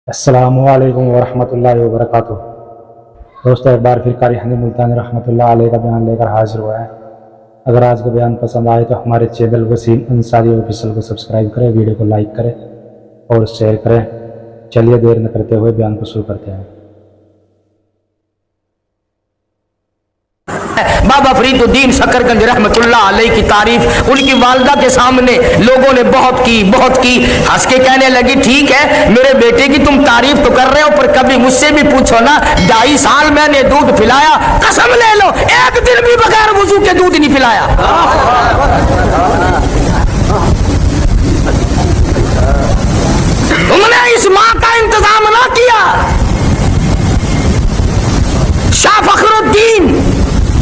السلام علیکم ورحمۃ اللہ وبرکاتہ۔ دوستو، ایک بار پھر قاری حنی ملتانی رحمۃ اللہ علیہ کا بیان لے کر حاضر ہوا ہے۔ اگر آج کا بیان پسند آئے تو ہمارے چینل وسیم انصاری آفیشیل کو سبسکرائب کریں، ویڈیو کو لائک کریں اور شیئر کریں۔ چلیے دیر نہ کرتے ہوئے بیان کو شروع کرتے ہیں۔ بابا فرید الدین شکرگنج رحمت اللہ علیہ کی تعریف ان کی والدہ کے سامنے لوگوں نے بہت کی ہنس کے کہنے لگی، ٹھیک ہے میرے بیٹے کی تم تعریف تو کر رہے ہو، پر کبھی مجھ سے بھی پوچھو نا، 2.5 سال میں نے دودھ پلایا، قسم لے لو ایک دن بھی بغیر وضو کے دودھ نہیں پلایا۔ تم نے اس ماں کا انتظام نہ کیا۔ شاہ فخر الدین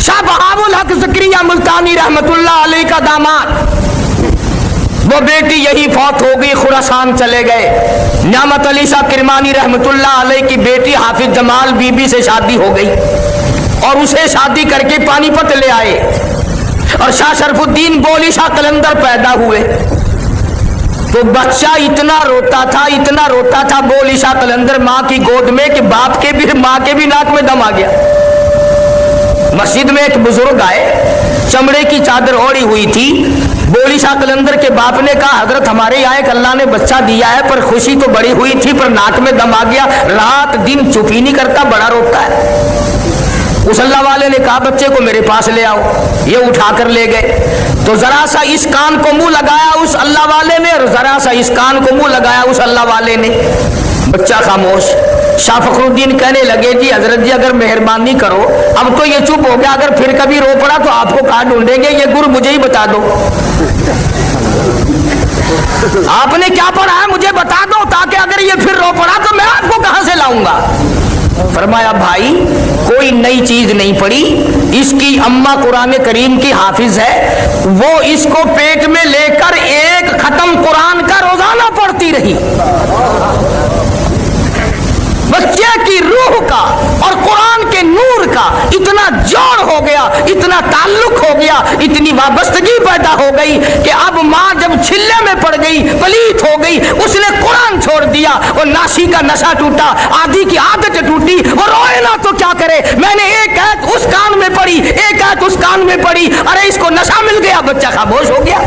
شاہ بہاء الحق زکریا ملتانی رحمت اللہ علیہ کا داماد، وہ بیٹی یہی فوت ہو گئی، خراسان چلے گئے۔ نعمت علی شاہ کرمانی رحمت اللہ علیہ کی بیٹی حافظ جمال بی بی سے شادی ہو گئی اور اسے شادی کر کے پانی پت لے آئے، اور شاہ شرف الدین بولی شاہ قلندر پیدا ہوئے تو بچہ اتنا روتا تھا بولی شاہ قلندر ماں کی گود میں کہ باپ کے بھی ماں کے بھی ناک میں دم آ گیا۔ مسجد میں ایک بزرگ آئے، چمڑے کی چادر اوڑھی ہوئی تھی۔ بولی شاہ قلندر کے باپ نے کہا، حضرت ہمارے یہاں ایک اللہ نے بچہ دیا ہے، پر خوشی تو بڑی ہوئی تھی پر ناک میں دم آ گیا، رات دن چپ ہی نہیں کرتا، بڑا روتا ہے۔ اس اللہ والے نے کہا بچے کو میرے پاس لے آؤ، یہ اٹھا کر لے گئے تو ذرا سا اس کان کو منہ لگایا اس اللہ والے نے، اور ذرا سا اس کان کو منہ لگایا اس اللہ والے نے، بچہ خاموش۔ شاہ فخر الدین کہنے لگے، جی حضرت جی اگر مہربانی کرو، اب تو یہ چپ ہو گیا، اگر پھر کبھی رو پڑا تو آپ کو کہاں ڈھونڈیں گے، یہ گر مجھے ہی بتا دو، آپ نے کیا پڑھا ہے مجھے بتا دو، تاکہ اگر یہ پھر رو پڑا تو میں آپ کو کہاں سے لاؤں گا۔ فرمایا بھائی کوئی نئی چیز نہیں پڑھی، اس کی اماں قرآن کریم کی حافظ ہے، وہ اس کو پیٹ میں لے کر ایک ختم قرآن کا روزانہ پڑھتی رہی۔ بچے کی روح کا اور قرآن کے نور کا اتنا جوڑ ہو گیا، اتنا تعلق ہو گیا، اتنی وابستگی پیدا ہو گئی کہ اب ماں جب چھلے میں پڑ گئی، پلیت ہو گئی، اس نے قرآن چھوڑ دیا، اور ناشی کا نشہ ٹوٹا، آدھی کی عادت ٹوٹی، اور روئے نہ تو کیا کرے، میں نے ایک آیت اس کان میں پڑھی، ایک آیت اس کان میں پڑھی، ارے اس کو نشہ مل گیا، بچہ خاموش ہو گیا۔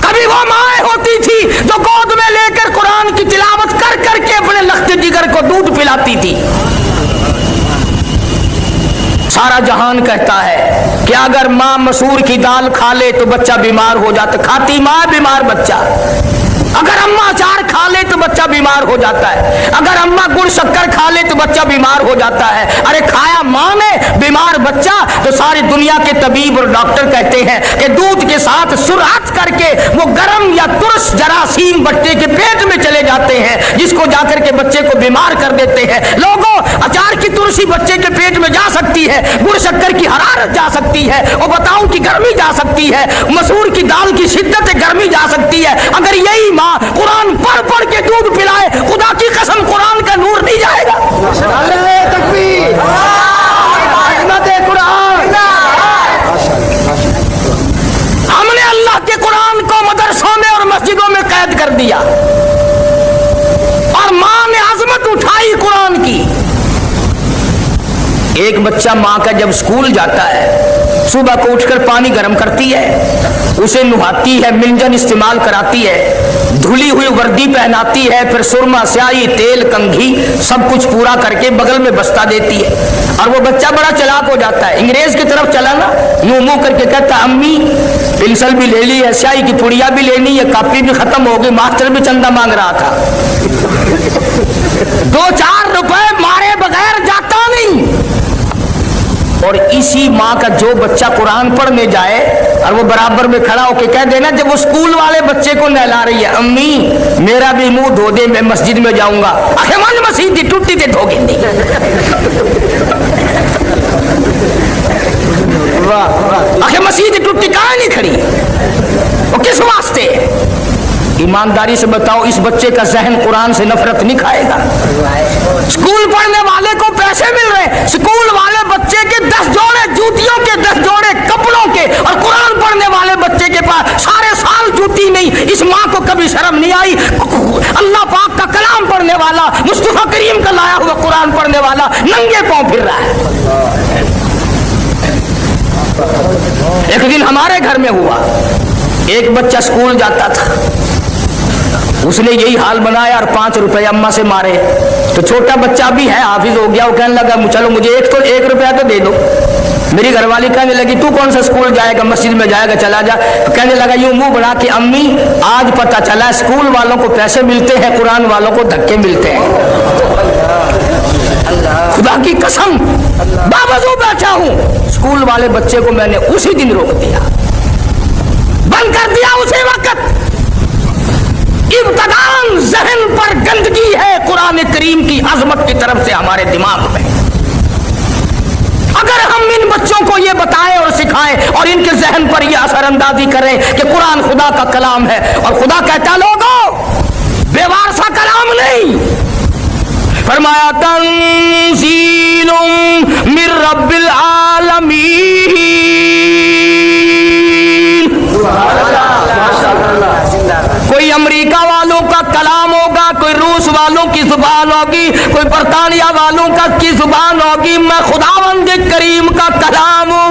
کبھی وہ مائیں ہوتی تھی جو گود میں لے کر قرآن کی تلاوت کر کر کے اپنے لخت جگر کو دودھ پلاتی تھی۔ سارا جہان کہتا ہے کہ اگر ماں مسور کی دال کھا لے تو بچہ بیمار ہو جاتا، کھاتی ماں بیمار بچہ، اگر اماں اچار کھا لے تو بچہ بیمار ہو جاتا ہے، اگر اماں گڑ شکر کھا لے تو بچہ بیمار ہو جاتا ہے، ارے کھایا ماں نے بیمار بچہ، تو ساری دنیا کے طبیب اور ڈاکٹر کہتے ہیں کہ دودھ کے ساتھ سرعت کر کے وہ گرم یا ترش جراثیم بچے کے پیٹ میں چلے جاتے ہیں، جس کو جا کر کے بچے کو بیمار کر دیتے ہیں۔ لوگوں، اچار کی ترشی بچے کے پیٹ میں جا سکتی ہے، گڑ شکر کی حرارت جا سکتی ہے، اور بتاؤں کی گرمی جا سکتی ہے، مسور کی دال کی شدت گرمی جا سکتی ہے، اگر یہی ماں قرآن پڑھ پڑھ کے دودھ پلائے، خدا کی قسم قرآن کا نور نہیں جائے گا۔ تکبیر، عظمت قرآن۔ ہم نے اللہ کے قرآن کو مدرسوں میں اور مسجدوں میں قید کر دیا، اور ماں نے عظمت اٹھائی قرآن کی۔ ایک بچہ ماں کا جب اسکول جاتا ہے، صبح کو اٹھ کر پانی گرم کرتی ہے، اسے نہاتی ہے، منجن استعمال کراتی ہے، دھلی ہوئی وردی پہناتی ہے، پھر سرما، سیاہی، تیل، کنگھی سب کچھ پورا کر کے بغل میں بستہ دیتی ہے، اور وہ بچہ بڑا چلاک ہو جاتا ہے، انگریز کی طرف چلا نا، یوں منہ کر کے کہتا امی پنسل بھی لے لی ہے، سیاہی کی پڑیا بھی لینی ہے، کاپی بھی ختم ہو گئی، ماسٹر بھی چندہ مانگ رہا تھا۔ 2-4 روپے مارے بغیر جاتا نہیں۔ اور اسی ماں کا جو بچہ قرآن پڑھنے جائے اور وہ برابر میں کھڑا ہو کے کہہ دینا، جب وہ اسکول والے بچے کو نہلا رہی ہے، امی میرا بھی منہ دھو دے، میں مسجد میں جاؤں گا، آخر من مسجد دی ٹوٹی تے دھو گی آخر مسجد ٹوٹی کہاں نہیں کھڑی، وہ کس واسطے؟ ईमानदारी से बताओ, इस बच्चे का जहन कुरान से नफरत नहीं खाएगा? स्कूल पढ़ने वाले को पैसे मिल रहे, स्कूल वाले बच्चे के 10 जोड़े जूतियों के, 10 जोड़े कपड़ों के, और कुरान पढ़ने वाले बच्चे के पास सारे साल जूती नहीं। इस माँ को कभी शर्म नहीं आई? अल्लाह पाक का कलाम पढ़ने वाला, मुस्तफा करीम का लाया हुआ कुरान पढ़ने वाला नंगे पांव फिर रहा है। एक दिन हमारे घर में हुआ, एक बच्चा स्कूल जाता था, उसने यही हाल बनाया और 5 रुपए अम्मा से मारे। तो छोटा बच्चा भी है, हाफिज हो गया, वो कहने लगा चलो मुझे 1 रुपया तो दे दो। मेरी घरवाली कहने लगी तू कौन सा स्कूल जाएगा, मस्जिद में जाएगा, चला जा। तो कहने लगा यूं मुंह बना के, अम्मी आज पता चला स्कूल वालों को पैसे मिलते हैं, कुरान वालों को धक्के मिलते हैं। खुदा की कसम बावजूद बैठा हूं, स्कूल वाले बच्चे को मैंने उसी दिन रोक दिया, बंद कर दिया उसी वक्त। इब्तदान जहन पर गंदगी है कुरान करीम की अजमत की तरफ से हमारे दिमाग में। अगर हम इन बच्चों को ये बताएं और सिखाएं और इनके जहन पर ये असरअंदाजी करें कि कुरान खुदा का कलाम है, और खुदा कहता लोगों बेवारसा कलाम नहीं, फरमाया तंजीलुम मिर रब्बिल आलमीन। कोई अमेरिका वालों का कलाम होगा, कोई रूस वालों की जुबान होगी, कोई बरतानिया वालों का की जुबान होगी, मैं खुदावंद करीम का कलाम हूं।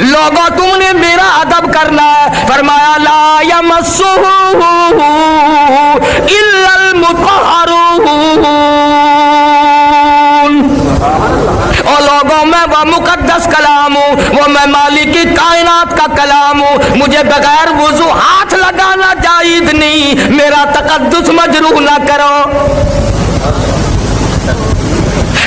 लोगों तुमने मेरा अदब करना है। फरमाया ला यमस्सुहु इल्लल मुतहहरून। और लोगों में वह मुकद्दस कलाम हूँ, वो मैं मालिक की कायनात का कलाम हूँ, मुझे बगैर वुजू हाथ लगाना जायज नहीं, मेरा तकद्दुस मजरूह ना करो।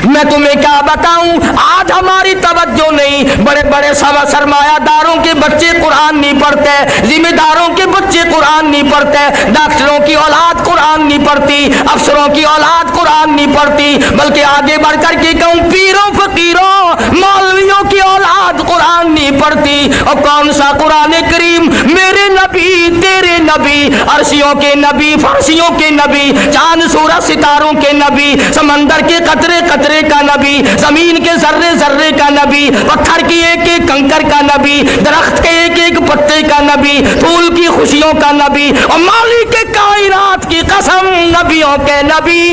मैं तुम्हें क्या बताऊं, आज हमारी तवज्जो नहीं, बड़े बड़े सरमायादारों के बच्चे कुरान नहीं पढ़ते, जिम्मेदारों के बच्चे कुरान नहीं पढ़ते, डॉक्टरों की औलाद कुरान नहीं पढ़ती, अफसरों की औलाद कुरान नहीं पढ़ती, बल्कि आगे बढ़ कर के कहूं पीरों फकीरों मौलवियों की औलाद कुरान नहीं पढ़ती। और कौन सा कुरान करीम, मेरे नबी तेरे नबी, अर्शियों के नबी, फर्शियों के नबी, चांद सूरज सितारों के नबी, समंदर के कतरे कतरे का नबी, जमीन के जर्रे जर्रे का नबी, पत्थर की एक एक कंकर का नबी, दरख्त के एक एक पत्ते का नबी, फूल की खुशियों का नबी, और मालिक के कायनात की कसम नबियों के नबी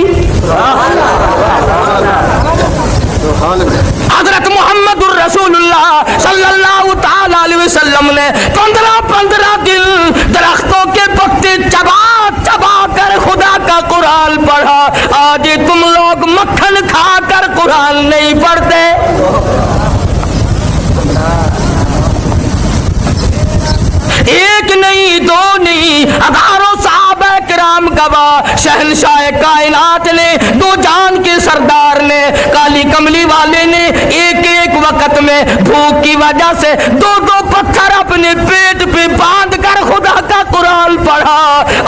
हजरत मोहम्मदुर रसूलुल्लाह सल्लल्लाहु ताला अलैहि वसल्लम ने 15 दिन दरख्तों के पत्ते चबा चबा कर खुदा का कुरान पढ़ा। आज तुम लोग मक्खन खाकर कुरान नहीं पढ़ते। एक नहीं दो नहीं, हजारों सहाबा किराम गवाह, शहंशाह कायनात ने, दो जान के सरदार ने, काली कमली वाले ने एक एक वक्त में भूख की वजह से 2-2 पत्थर अपने पेट पे बांध कर खुदा का कुरान पढ़ा।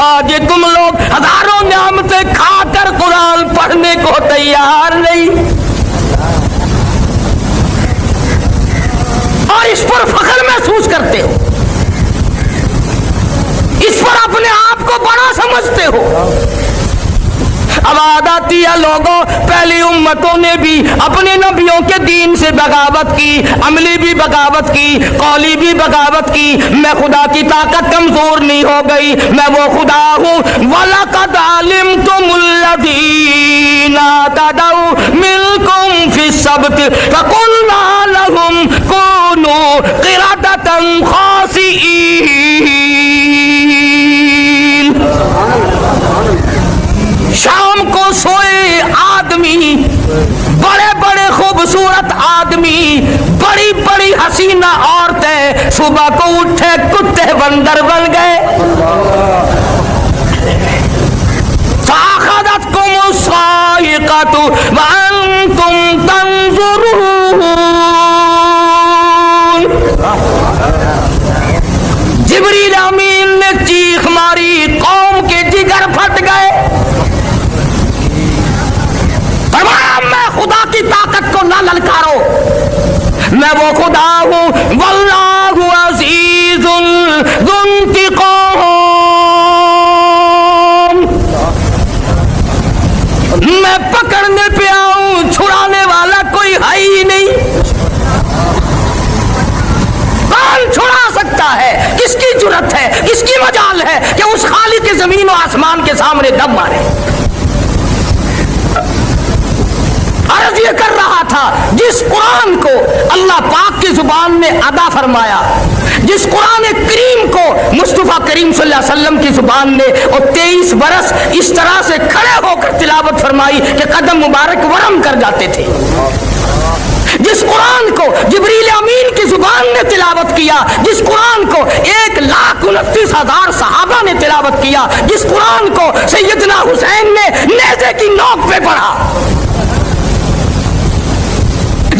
आज तुम लोग हजारों नियामतें खाकर कुरान पढ़ने को तैयार नहीं, और इस पर फख्र महसूस करते हो, इस पर अपने आप को बड़ा समझते हो। अब आती है लोगों, पहली उम्मतों ने भी अपने नबियों के दीन से बगावत की, अमली भी बगावत की, कौली भी बगावत की। मैं खुदा की ताकत कमजोर नहीं हो गई, मैं वो खुदा हूँ। वलक़द अलिमतुमुल्लज़ीना तदऊ मिनकुम फ़िस्सब्ति फ़क़ुलना लहुम कूनू क़िरदतन ख़ासिईन। शाम को सोए आदमी, बड़े बड़े खूबसूरत आदमी, बड़ी बड़ी हसीना औरतें, सुबह को उठे कुत्ते बंदर बन गए। फ़अख़ज़तकुमु साइक़तु व अंतुम तंज़ुरून। जिब्रील अमीन ने चीख मारी, कौम के जिगर फट गए। मैं खुदा की ताकत को ना ललकारो, मैं वो खुदा हूँ। वल्लाहु अज़ीज़ुन ज़ुन्तिक़ाम। मजाल है कि उस खालिक के जमीन और आसमान के सामने दम मारे। अर्ज ये कर रहा था, जिस कुरान को अल्लाह पाक की जुबान ने अदा फरमाया, जिस कुरान करीम को मुस्तफा करीम सल्लल्लाहु अलैहि वसल्लम की जुबान ने और 23 बरस इस तरह से खड़े होकर तिलावत फरमाई कि कदम मुबारक वरम कर जाते थे, जिस कुरान को जिब्रील अमीन की जुबान ने तिलावत किया, जिस कुरान को 1,29,000 सहाबा ने तिलावत किया, जिस कुरान को सैयदना हुसैन ने नेज़े की नोक पे पढ़ा,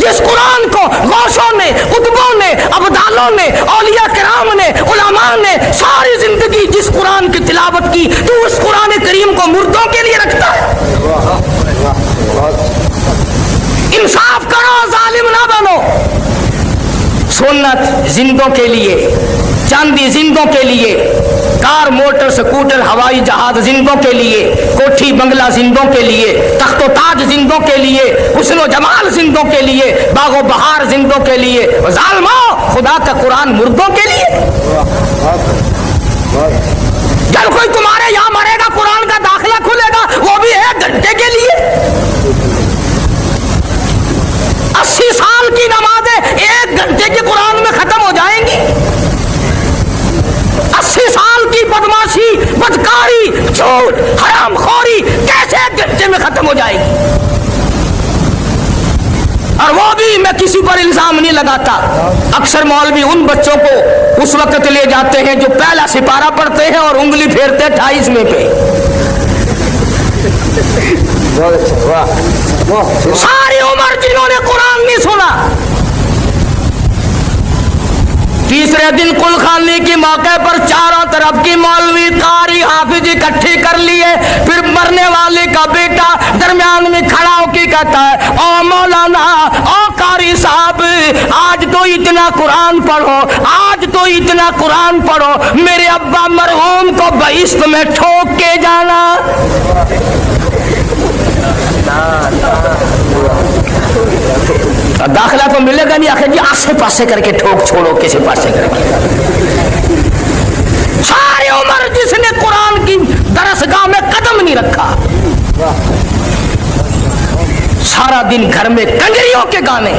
जिस कुरान को गौसों ने, कुतुबों ने, अबदालों ने, औलिया किराम ने, उलमा ने सारी जिंदगी जिस कुरान की तिलावत की, तो उस कुरान करीम को मुर्दों के लिए रखता है। इंसाफ करो, जालिम ना बनो। सुन्नत जिंदों के लिए, चांदी जिंदों के लिए, कार मोटर स्कूटर हवाई जहाज जिंदों के लिए, कोठी बंगला जिंदों के लिए, तख्तो ताज जिंदों के लिए, हुस्न जमाल जिंदों के लिए, बागो बहार जिंदों के लिए, जालिमो खुदा का कुरान मुर्दों के लिए। जब कोई तुम्हारे यहाँ मरेगा कुरान का दाखिला खुलेगा, वो भी 1 घंटे के लिए। 80 साल की नमाजें 1 घंटे के कुरान में खत्म हो जाएंगी। 80 साल की बदमाशी, बदकारी, झूठ, हरामखोरी कैसे 1 घंटे में खत्म हो जाएगी? और वो भी मैं किसी पर इल्जाम नहीं लगाता। अक्सर मौलवी उन बच्चों को उस वक्त ले जाते हैं जो पहला सिपारा पढ़ते हैं और उंगली फेरते हैं 28वें पे। सारी उम्र जिन्होंने कुरान नहीं सुना, तीसरे दिन कुल खानी के मौके पर चारों तरफ की मौलवी कारी हाफिज इकट्ठी कर लिए। फिर मरने वाले का बेटा दरमियान में खड़ा होकर कहता है, ओ मौलाना, ओ कारी साहब, आज तो इतना कुरान पढ़ो, आज तो इतना कुरान पढ़ो, मेरे अब्बा मरहूम को बहिश्त में ठोक के जाना। दाखिला तो मिलेगा नहीं, आखिर जी आसे पासे करके ठोक छोड़ो, किसी पासे करके। सारी उम्र जिसने कुरान की दरसगाह में कदम नहीं रखा, सारा दिन घर में कंजरियों के गाने।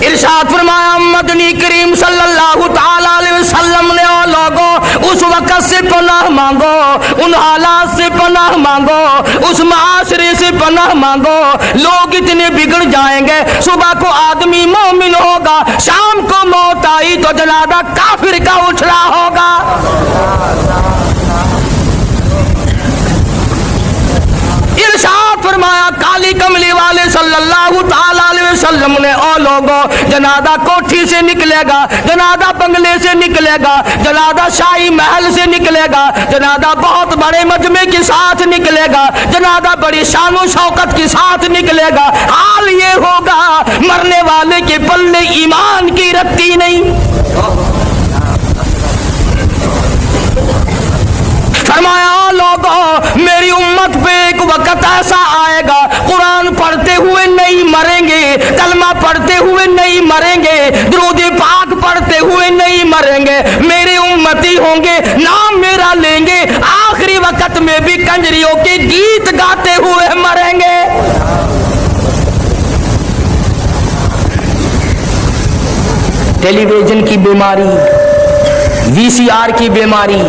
इरशाद फरमाया मदनी करीम सल्लल्लाहु ताला अलैहि वसल्लम ने, ओ लोगों, उस वक्त से पनाह मांगो, उन हालात से पनाह मांगो, उस माशरे से पनाह मांगो। लोग इतने बिगड़ जाएंगे, सुबह को आदमी मोमिन होगा, शाम को मौत आई तो जनाजा काफिर का उठला होगा। इरशाद फरमाया काली कमली वाले सल्लल्लाहु ताला अलैहि वसल्लम ने, ओ लोगों, जनाजा कोठी से निकलेगा, जनाजा बंगले से निकलेगा, जनाजा शाही महल से निकलेगा, जनाजा बहुत बड़े मजमे के साथ निकलेगा, जनाजा बड़ी शानो शौकत के साथ निकलेगा। हाल ये होगा मरने वाले के पल्ले ईमान की रत्ती नहीं। फरमाया लोगों, मेरी उम्मत पे एक वक्त ऐसा आएगा, कुरान पढ़ते हुए नहीं मरेंगे, कलमा पढ़ते हुए नहीं मरेंगे, दुरूद पाक पढ़ते हुए नहीं मरेंगे, मेरे उम्मती होंगे, नाम मेरा लेंगे, आखिरी वक्त में भी कंजरियों के गीत गाते हुए मरेंगे। टेलीविजन की बीमारी, VCR की बीमारी।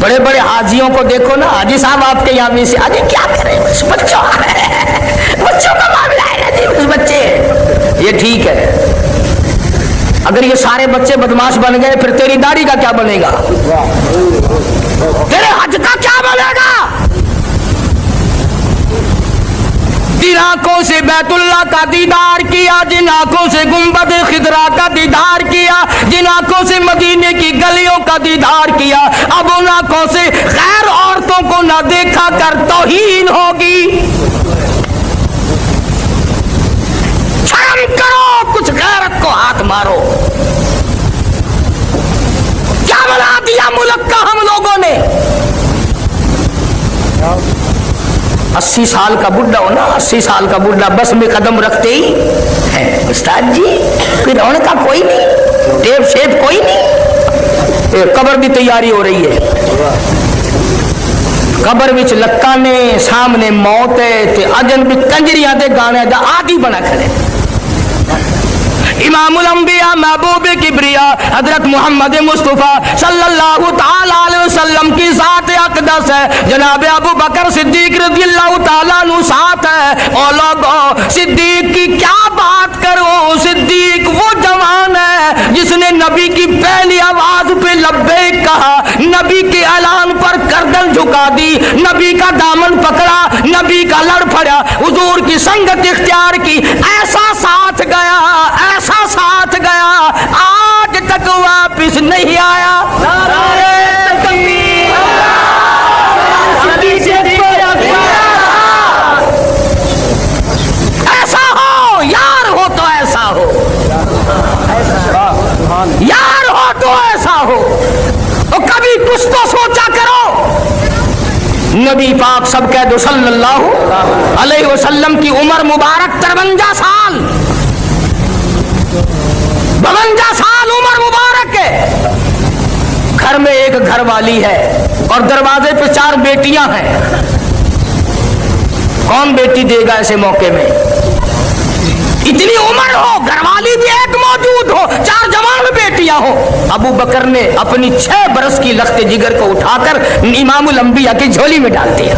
बड़े बड़े हाजियों को देखो ना, हाजी साहब आपके यहाँ भी से, हाजी क्या करें, बच्चों का मामला है, बस बच्चे। ये ठीक है, अगर ये सारे बच्चे बदमाश बन गए फिर तेरी दाढ़ी का क्या बनेगा, तेरे हज का क्या बनेगा? जिन आंखों से बैतुल्लाह का दीदार किया, जिन आंखों से गुंबद खिदरा का दीदार किया, जिन आंखों से मदीने की गलियों का दीदार किया, अब उन आंखों से गैर औरतों को न देखा कर तौहीन होगी। शर्म करो, कुछ गैरत को हाथ मारो। क्या बना दिया मुल्क का हम लोगों ने? 80 साल का बुढ़ा हो ना, 80 साल का बुढ़ा बस में कदम रखते ही है, उस्ताद जी कोई रौनक का कोई नहीं, टेप शेप कोई नहीं। कबर की तैयारी हो रही है। कबर विच लक्का ने सामने मौत है ते अजन भी कंजरिया दे गाने दा आदि बना खड़े। इमामुल अंबिया महबूब किबरिया हजरत मोहम्मद मुस्तफ़ा सल्लल्लाहु ताला अलैहि वसल्लम की ज़ात अक़दस है। जनाब अबू बकर सिद्दीक रज़ियल्लाहु ताला अन्हु साथ है। और लोगों, सिद्दीक की क्या बात करो, सिद्दीक वो जवान है जिसने नबी की पहली आवाज पे लब्बैक कहा, नबी के ऐलान पर गर्दन झुका दी, नबी का दामन पकड़ा, नबी का लड़ पड़ा, हुजूर की संगत इख्तियार की, ऐसा साथ गया, ऐसा साथ गया, आज तक वापिस नहीं आया। ऐसा हो, यार हो तो ऐसा हो, यार हो तो ऐसा हो। तो कभी कुछ तो सोचा करो। नबी पाक सब कह दो सल्लल्लाहु अलैहि वसल्लम की उम्र मुबारक 53 साल, 52 साल उम्र मुबारक है। घर में एक घर वाली है और दरवाजे पे 4 बेटियां हैं। कौन बेटी देगा ऐसे मौके में? इतनी उम्र हो, घरवाली भी एक मौजूद हो, 4 जवान बेटियां हो। अबू बकर ने अपनी 6 बरस की लख्त जिगर को उठाकर इमामुल अंबिया की झोली में डाल दिया।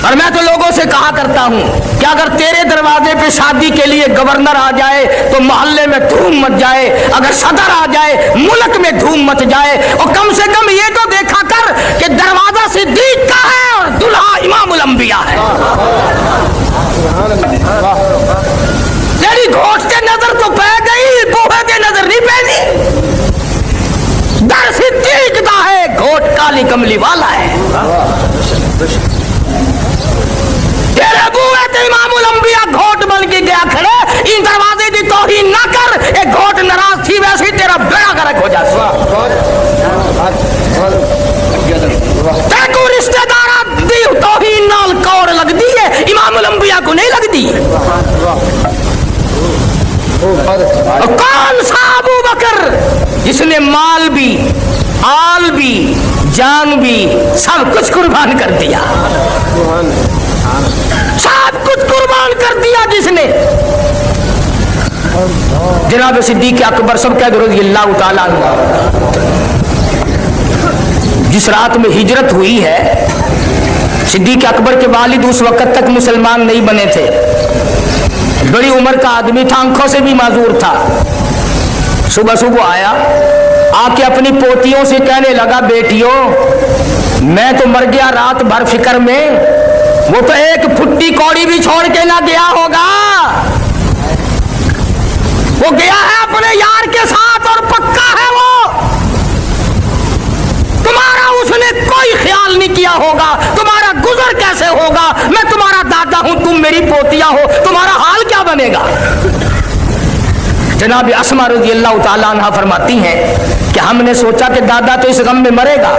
और मैं तो लोगों से कहा करता हूं कि अगर तेरे दरवाजे पे शादी के लिए गवर्नर आ जाए तो मोहल्ले में धूम मच जाए, अगर सदर आ जाए मुल्क में धूम मच जाए। और कम से कम ये तो देखा कर कि दरवाजा सिद्दीक का है और दुल्हा इमामुल अंबिया है। तेरी घोट के नजर तो पै गई, बूहे के नजर नहीं पैनी। दर सिद्दीक दा है, घोट काली कमली वाला है। तेरे बूहे ते इमामुल अंबिया घोट बन के गया खड़े, इन दरवाजे की तौहीन ना कर। एक घोट नाराज थी वैसे तेरा बेड़ा गर्क हो जाता। तेको रिश्तेदारा दी तौहीन नाल कौर लगदी है, इमामुल अंबिया को नहीं लगदी। कौन सा अबू बकर जिसने माल भी, आल भी, जान भी, सब कुछ कुर्बान कर दिया, सब कुछ कुर्बान कर दिया जिसने? जनाब सिद्दीक अकबर सब कह दो रज़ियल्लाहु ताला अन्हु। जिस रात में हिजरत हुई है, सिद्दीक अकबर के वालिद उस वक्त तक मुसलमान नहीं बने थे। बड़ी उम्र का आदमी था, आंखों से भी माजूर था। सुबह सुबह आया, आके अपनी पोतियों से कहने लगा, बेटियों मैं तो मर गया रात भर फिक्र में, वो तो एक फुट्टी कौड़ी भी छोड़ के ना गया होगा। वो गया है अपने यार के साथ और पक्का है वो। तुम्हारा उसने कोई ख्याल नहीं किया होगा, तुम्हारा गुजर कैसे होगा? मैं तुम्हारा दादा हूं, तुम मेरी पोतिया हो, तुम्हारा हाल क्या बनेगा? जनाब अस्मा रज़ियल्लाहु ताला अन्हा फरमाती हैं कि हमने सोचा कि दादा तो इस गम में मरेगा।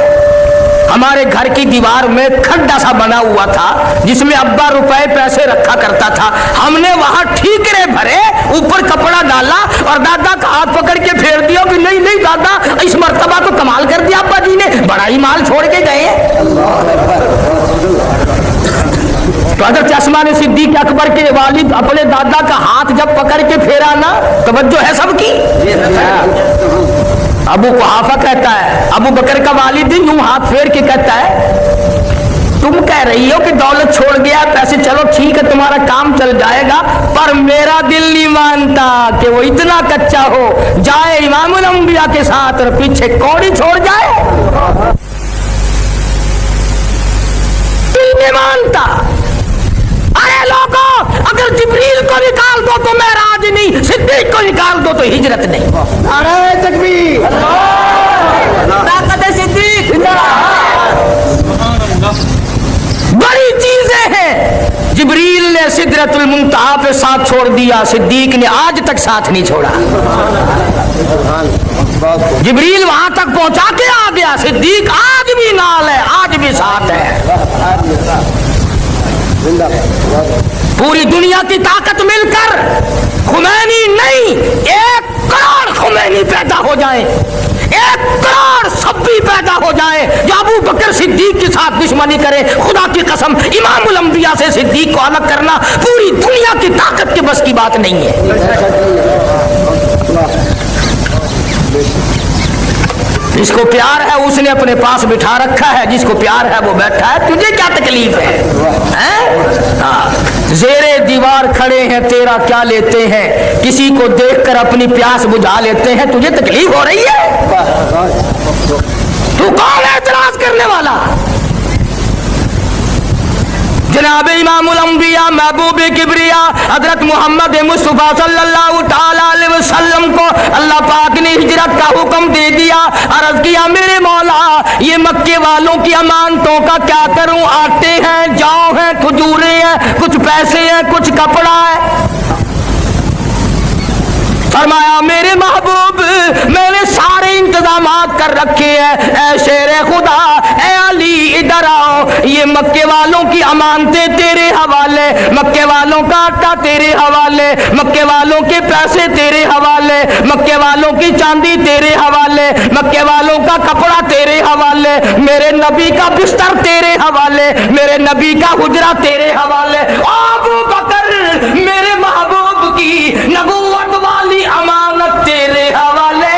हमारे घर की दीवार में खड्डा सा बना हुआ था जिसमें अब्बा रुपए पैसे रखा करता था। हमने वहां ठीकरे भरे, ऊपर कपड़ा डाला और दादा का हाथ पकड़ के फेर दिया कि नहीं नहीं दादा, इस मर्तबा तो कमाल कर दिया अब्बा जी ने, बड़ा ही माल छोड़ के गए। तो हज़रत अस्मा ने सिद्दीक अकबर के वालिद अपने दादा का हाथ जब पकड़ के फेरा ना, तवज्जो है सबकी। अबू कुहाफा कहता है, अबू बकर का वालिद यूं हाथ फेर के कहता है, तुम कह रही हो कि दौलत छोड़ गया, पैसे, चलो ठीक है तुम्हारा काम चल जाएगा, पर मेरा दिल नहीं मानता कि वो इतना कच्चा हो जाए इमामुल अंबिया के साथ और पीछे कौड़ी छोड़ जाए। दिल नहीं मानता। अरे लोगों, अगर जिब्रील को निकाल दो तो मेराज नहीं, सिद्दीक को निकाल दो तो हिजरत नहीं। नारे तकबीर, ताकत सिद्दीक, बड़ी चीजें हैं। जिब्रील ने सिदरतुल मुंतहा पे साथ छोड़ दिया, सिद्दीक ने आज तक साथ नहीं छोड़ा। जिब्रील वहां तक पहुंचा के आ गया, सिद्दीक आज भी नाल है, आज भी साथ है। पूरी दुनिया की ताकत मिलकर खुमैनी नहीं, एक करोड़ खुमैनी पैदा हो जाए, 1 करोड़ सब्बी पैदा हो जाए जो अबू बकर सिद्दीक के साथ दुश्मनी करे, खुदा की कसम इमामुल अंबिया से सिद्दीक को अलग करना पूरी दुनिया की ताकत के बस की बात नहीं है। जिसको प्यार है उसने अपने पास बिठा रखा है, जिसको प्यार है वो बैठा है, तुझे क्या तकलीफ है, हैं? हाँ। ज़ेरे दीवार खड़े हैं तेरा क्या लेते हैं, किसी को देखकर अपनी प्यास बुझा लेते हैं, तुझे तकलीफ हो रही है? तू कौन है इतराज करने वाला? जनाब इमामुल अंबिया महबूब किबरिया हजरत मोहम्मद मुस्तफा सल्लल्लाहु ताला अलैहि वसल्लम को अल्लाह पाक ने हिजरत का हुक्म दे दिया। अर्ज किया मेरे मौला ये मक्के वालों की अमानतों का क्या करूं, आटे हैं, जौ हैं, खजूरें हैं, कुछ पैसे हैं, कुछ कपड़ा है। फरमाया मेरे महबूब मैंने सारे इंतजामात कर रखे हैं, ऐ शेरे खुदा, ऐ अली इधर आओ, ये मक्के वालों की अमानतें तेरे हवाले, मक्के वालों का आटा तेरे हवाले, मक्के वालों के पैसे तेरे हवाले, मक्के वालों की चांदी तेरे हवाले, मक्के वालों का कपड़ा तेरे हवाले, मेरे नबी का बिस्तर तेरे हवाले, मेरे नबी का हुजरा तेरे हवाले। अबू बकर मेरे महबूब की नबूवत वाली अमानत तेरे हवाले।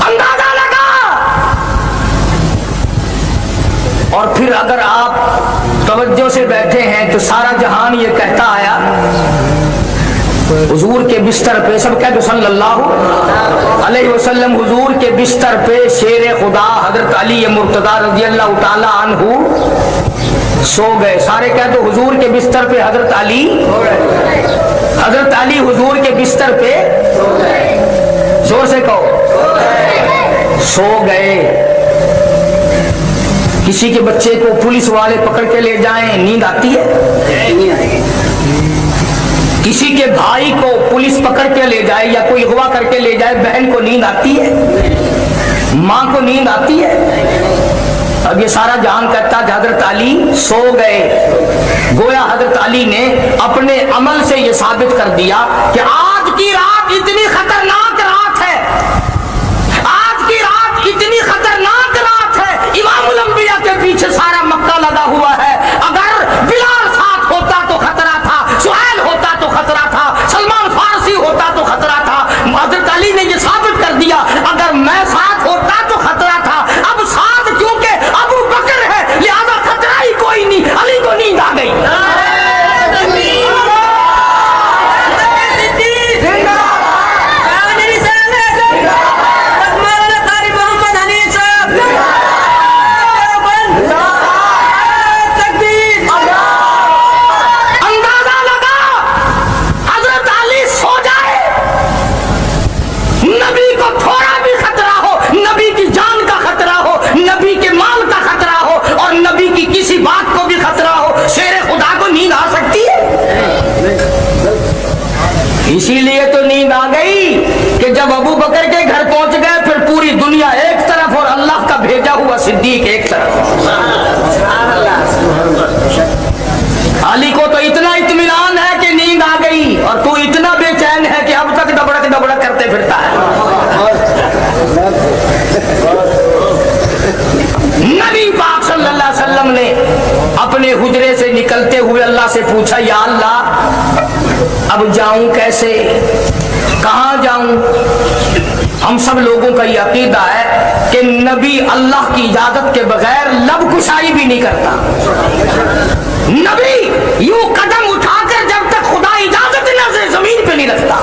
अंदाजा लगा। और फिर अगर आप तवज्जो से बैठे हैं तो सारा जहान ये कहता आया हुजूर के बिस्तर पे, सब कहते सल्लल्लाहु अलैहि वसल्लम, हुजूर के बिस्तर पे शेर खुदा हजरत अली मुर्तदा रज़ियल्लाहु ताला अन्हु सो गए। सारे कहते हुजूर के बिस्तर पे हजरत अली हुजूर के बिस्तर पे, जोर से कहो, सो गए। किसी के बच्चे को पुलिस वाले पकड़ के ले जाएं, नींद आती है? किसी के भाई को पुलिस पकड़ के ले जाए या कोई अगवा करके ले जाए, बहन को नींद आती है? माँ को नींद आती है? अब ये सारा जहान कहता है हजरत अली सो गए। गोया हजरत अली ने अपने अमल से ये साबित कर दिया कि आज की रात इतनी खतरनाक रात है, आज की रात इतनी खतरनाक रात है, इमामुल अंबिया के पीछे सारा मक्का लगा हुआ है। अगर बिलाल साथ होता तो खतरा था, सुहैल होता तो खतरा था, सलमान फारसी होता तो खतरा था। हजरत अली ने यह साबित कर दिया अगर मैं साथ होता तो खतरा था। अब साथ क्योंकि अबू बकर है लिहाजा खतरा ही कोई नहीं। अली को नींद आ गई। इसीलिए तो नींद आ गई कि जब अबू बकर के घर पहुंच गए फिर पूरी दुनिया एक तरफ और अल्लाह का भेजा हुआ सिद्दीक एक तरफ। अली को तो इतना इत्मीनान है कि नींद आ गई और तू इतना बेचैन है कि अब तक दबड़क दबड़क करते फिरता है। नबी पाक सल्लल्लाहु अलैहि वसल्लम ने अपने हुजरे से निकलते हुए अल्लाह से पूछा, या अल्लाह अब जाऊं कैसे, कहां जाऊं? हम सब लोगों का ये अकीदा है कि नबी अल्लाह की इजाजत के बगैर लब कुशाई भी नहीं करता। नबी यूं कदम उठाकर जब तक खुदा इजाजत न दे जमीन पे नहीं रखता।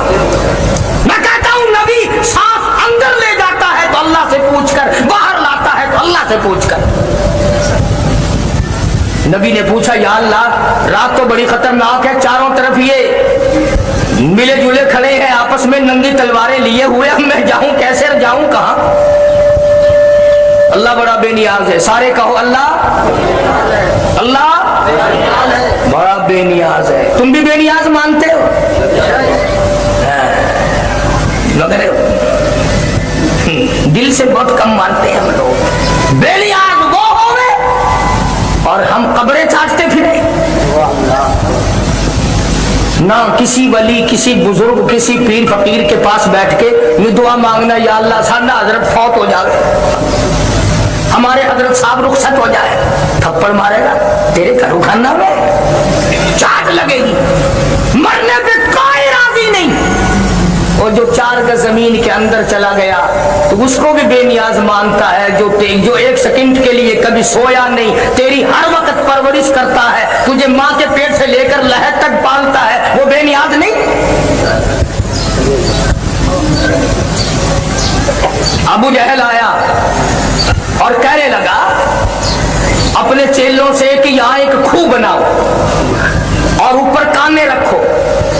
मैं कहता हूं नबी सांस अंदर ले जाता है तो अल्लाह से पूछकर, बाहर लाता है तो अल्लाह से पूछकर। नबी ने पूछा, या अल्लाह रात तो बड़ी खतरनाक है, चारों तरफ ये मिले जुले खड़े हैं आपस में नंगी तलवारें लिए हुए, अब मैं जाऊं कैसे, जाऊं कहां? अल्लाह बड़ा बेनियाज है। सारे कहो अल्लाह, अल्लाह बड़ा बेनियाज है। तुम भी बेनियाज मानते हो? मगर दिल से बहुत कम मानते हैं हम लोग। बेनियाज वो होवे कब्रें चाटते फिरे। ना किसी वली, किसी बुजुर्ग, किसी पीर फकीर के पास बैठ के ये दुआ मांगना, या अल्लाह साडा हजरत फौत हो जाए, हमारे हजरत साहब रुखसत हो जाए। थप्पड़ मारेगा तेरे घरों खाना में, चाट लगेगी, मरने पे कोई राजी नहीं। और जो 4 गज जमीन के अंदर चला गया तो उसको भी बेनियाज मानता है, जो 1 सेकंड के लिए कभी सोया नहीं, तेरी हर वक्त परवरिश करता है, तुझे माँ के पेट से लेकर लहद तक पालता है, वो बेनियाज नहीं। अबू जहल आया और कहने लगा अपने चेलों से कि यहाँ एक खूह बनाओ और ऊपर काने रखो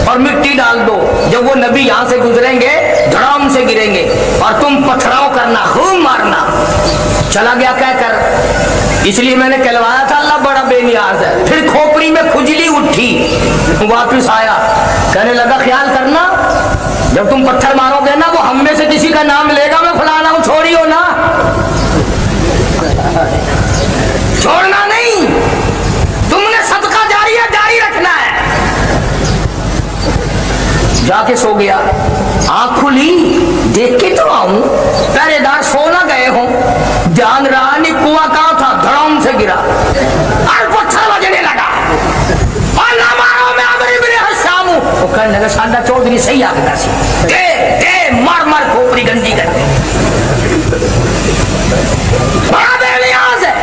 और मिट्टी डाल दो, जब वो नबी यहाँ से गुजरेंगे धड़ाम से गिरेंगे और तुम पथराव करना, खूब मारना। चला गया कहकर, इसलिए मैंने कहलवाया था अल्लाह बड़ा बेनियाज है। फिर खोपड़ी में खुजली उठी, वापिस आया, कहने लगा ख्याल करना जब तुम पत्थर मारोगे ना, वो हम में से किसी का नाम लेगा, मैं फलाना हूं, छोड़ियो ना, छोड़ना नहीं, तुमने सदका जारिया जारी रखना है। जाके सो गया, आंख खुली, देख के तो आऊं, पहरेदार सो ना गए हो, जान रहा नहीं कुआं कहां था, धड़ाम से गिरा और पत्थर बजने लगा, और ना मारो मैं अमर इब्ने हशाम हूं। वो कहने लगा साडा चौधरी सही आखदा सी, दे दे मार मार खोपड़ी गंदी कर दे, बड़ा बेनियाज है।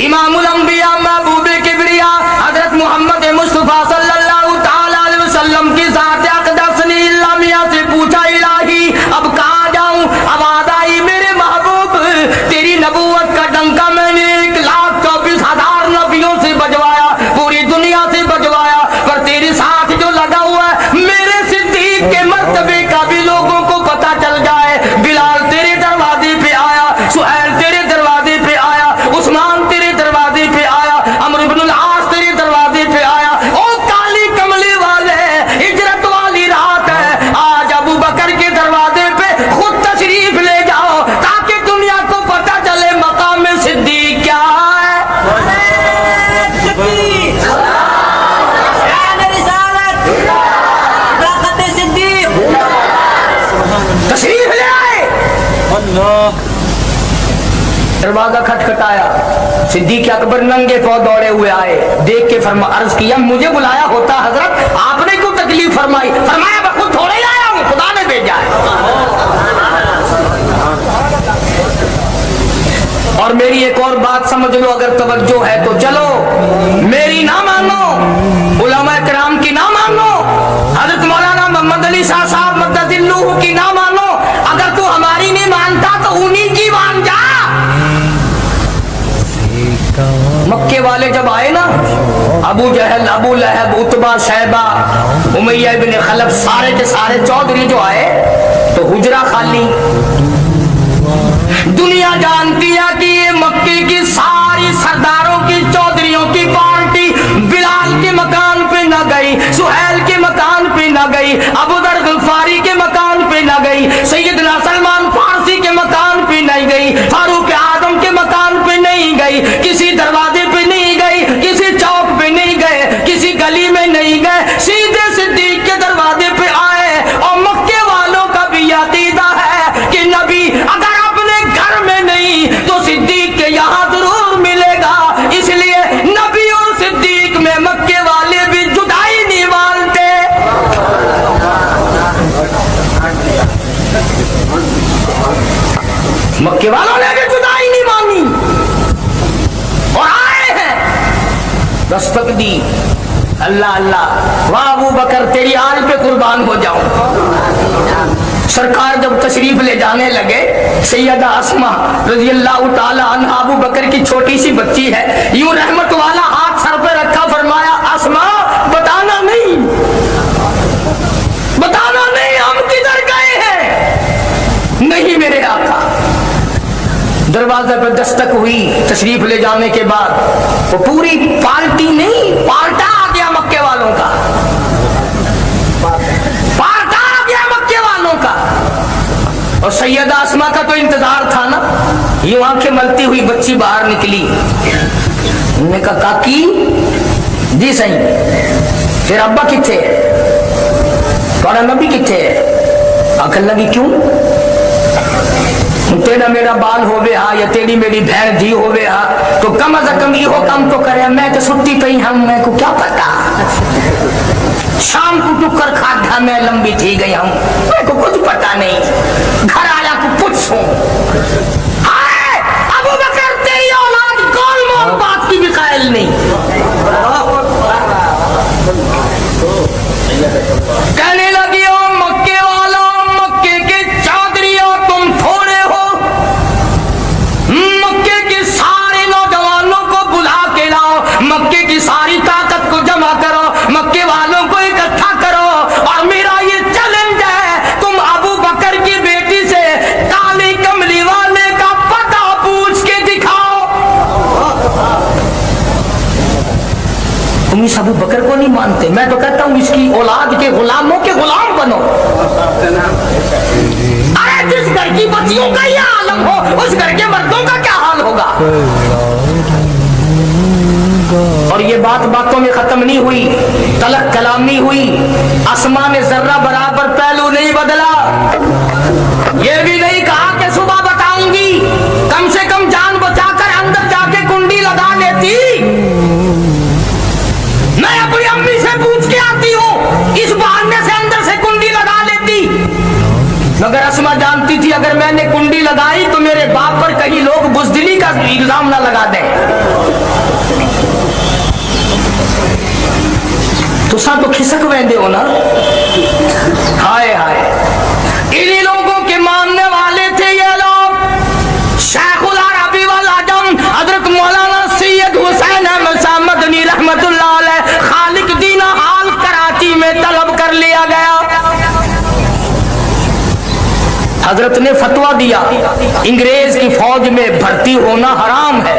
इमामुल अंबिया महबूब किबरिया हजरत मोहम्मद मुस्तफा सल्लल्लाहु तआला अलैहि वसल्लम की जात अक़दस ने इल्लामिया से पूछा, इलाही अब कहाँ जाऊं? आवाज आई मेरे महबूब, तेरी नबूवत का डंका मैंने 1,24,000 नबियों से बजवाया, पूरी दुनिया से बजवाया, पर तेरे साथ जो लगा हुआ है मेरे सिद्दीक के मर्तबे का भी लोगों को पता चल जाए। बिलाल तेरे दरवाजे पे आया, सुहैल तेरे दरवाजे पे आया, उस्मान तेरे दरवाजे पे आया, अमर इब्नुल आस तेरे दरवाजे पे आया। ओ काली कमली वाले, हिजरत वाली रात है, आज अबू बकर के दरवाजे पे खुद तशरीफ ले जाओ ताकि दुनिया को पता चले मकाम सिद्दीक क्या है। तशरीफ ले आए, दरवाजा खटखटाया, सिद्दीक अकबर नंगे पांव दौड़े हुए आए, देख के फरमा अर्ज किया मुझे बुलाया होता हजरत, आपने क्यों तकलीफ फरमाई? फरमाया मैं खुद थोड़े आया हूं, खुदा ने भेजा है। और मेरी एक और बात समझ लो अगर तवज्जो है तो, चलो मेरी ना मानो, उलमा किराम की ना मानो, हजरत मौलाना मोहम्मद अली शाह साहब मद्ददिल्लुहु की ना मानो, अगर तू हमारी नहीं मानता तो उन्हीं की मान जा। मक्के वाले जब आए ना, अबू जहल, अबू लहब, उतबा, शैबा, उमैया इब्न खलफ, सारे के सारे चौधरी जो आए तो हुजरा खाली। दुनिया जानती है कि ये मक्के की सारी सरदारों की, चौधरियों की पार्टी बिलाल के मकान पे न गई, सुहैल के मकान पे न गई, अबू दर गल्फारी के मकान पे न गई, सैयदना सलमान फारसी के मकान पे नहीं गई, फारूक आजम के मकान पे नहीं गई, किसी दरवाजे पे नहीं गई, किसी चौक पे नहीं गए, किसी गली में नहीं गए, सीधे सिद्दीक के दरवाजे पे आए। और मक्के वालों का भी अकीदा है कि नबी अगर अपने घर में नहीं तो सिद्दीक के यहाँ जरूर मिलेगा, इसलिए नबी और सिद्दीक में मक्के वाले भी जुदाई नहीं मानते। मक्के वालों ने भी जुदाई नहीं मानी और आए हैं, दस्तक दी, अल्लाह अल्लाह, वाह अबू बकर तेरी आल पे कुर्बान हो जाऊं। सरकार जब तशरीफ ले जाने लगे, सैयदा अस्मा रज़ियल्लाहु ताला अन्हा अबू बकर की छोटी सी बच्ची है, यूं रहमत वाला हाथ सर पे रखा, फरमाया अस्मा बताना नहीं, बताना नहीं हम किधर गए हैं। नहीं मेरे आका। दरवाजे पर दस्तक हुई, तशरीफ ले जाने के बाद वो पूरी पार्टी नहीं, पार्टा आ गया मक्के वालों का, पार्टा आ गया मक्के वालों का। और सैयदा अस्मा का तो इंतजार था ना, यूं आंखें मलती हुई बच्ची बाहर निकली, ने कहा काकी जी सही, फिर अब्बा किथे है, थोड़ा नबी किथे है? आखिर लगी क्यों? तेरा मेरा बाल होवे हा या तेरी मेरी बहन धी होवे हा तो कम अज कम इहो काम तो करे। मैं तो सुट्टी पई हम, मैं को क्या पता, शाम को टुकर खाधा मैं लंबी थी गई हम, मैं को कुछ पता नहीं, घर आया को पूछूं अबू बकर तेरी औलाद कौन मौत बात की भी कायल नहीं। कहने लगी ओ मक्के वाला, मक्के के चादरिया तुम थोड़े हो, मक्के के सारे नौजवानों को बुला के लाओ, मक्के की सारी ताकत को जमा करो, मक्के वालों को इकट्ठा करो और मेरा ये चैलेंज है, तुम अबू बकर की बेटी से काली कमली वाले का पता पूछ के दिखाओ। तुम इस अबू बकर को नहीं मानते, मैं तो कहता हूँ इसकी औलाद के गुलामों के गुलाम बनो। अरे जिस घर की बच्चियों का यह आलम हो उस घर के मर्दों का क्या हाल होगा। और ये बात बातों में खत्म नहीं हुई, तलक कलाम नहीं हुई, आसमान ने जर्रा बराबर पहलू नहीं बदला। ये भी नहीं कहा कि सुबह बताऊंगी, कम से कम जान बचाकर अंदर जाके कुंडी लगा लेती। मैं अपनी अम्मी से पूछ के आती हूँ, इस बहाने से अंदर से कुंडी लगा लेती। मगर अस्मा जानती थी अगर मैंने कुंडी लगाई तो मेरे बाप पर कहीं लोग बुज़दिली का इल्जाम ना लगा दें। तुसा तो खिसक वेंदे हो ना। हाय हाय, इन्हीं लोगों के मानने वाले थे ये लोग। शेखुल अरबी वल अजम हजरत मौलाना सैयद हुसैन अहमद शाह मदनी रहमतुल्लाह अलैह खालिक दीन हाल कराची में तलब कर लिया गया। हजरत ने फतवा दिया अंग्रेज की फौज में भर्ती होना हराम है।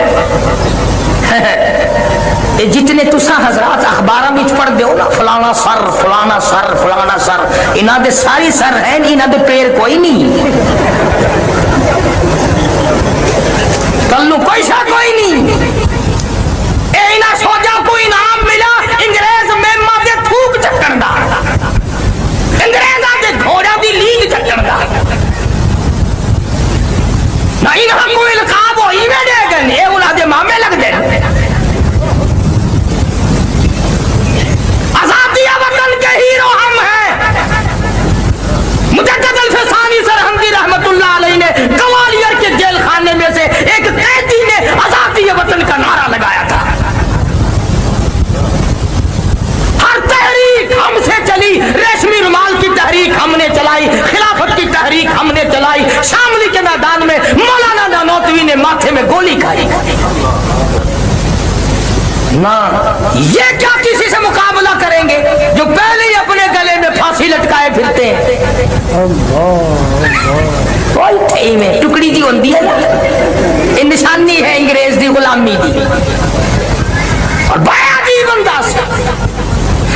जितने तुसा हजरात अखबार में पढ़ दो ना, फलाना सर फलाना सर फलाना सर, इन्हां दे सारी सर है, इन्हां दे पैर कोई नहीं, कल्लू पैसा कोई नहीं। इन्हां सोचा को इनाम मिला अंग्रेज मेमा दे थूक चक्कण दा, अंग्रेजां दे घोड़ा दी लीग चक्कण दा ना। इन्हां को इल्काब होई में दे गए, ये उन्हां दे मामे लग दे। आजादिया वतन के हीरो हम हैं। मुजद्दिद अल-फिसानी सरहंदी रहमतुल्लाह अलैह ने ग्वालियर के जेल खाने में से एक कैदी ने आजादिया वतन का नारा लगाया था। हर तहरीक हमसे चली, रेशमी रुमाल की तहरीक हमने चलाई, खिलाफत की तहरीक हमने चलाई, शामली के मैदान में मौलाना नानोतवी ने माथे में गोली खाई ना। ये क्या किसी से मुकाबला करेंगे जो पहले ही अपने गले में फांसी लटकाए फिरते हैं। में टुकड़ी दी होती है ना, ये निशानी है अंग्रेज दी गुलामी दी। और बड़ा अजीब अंदाज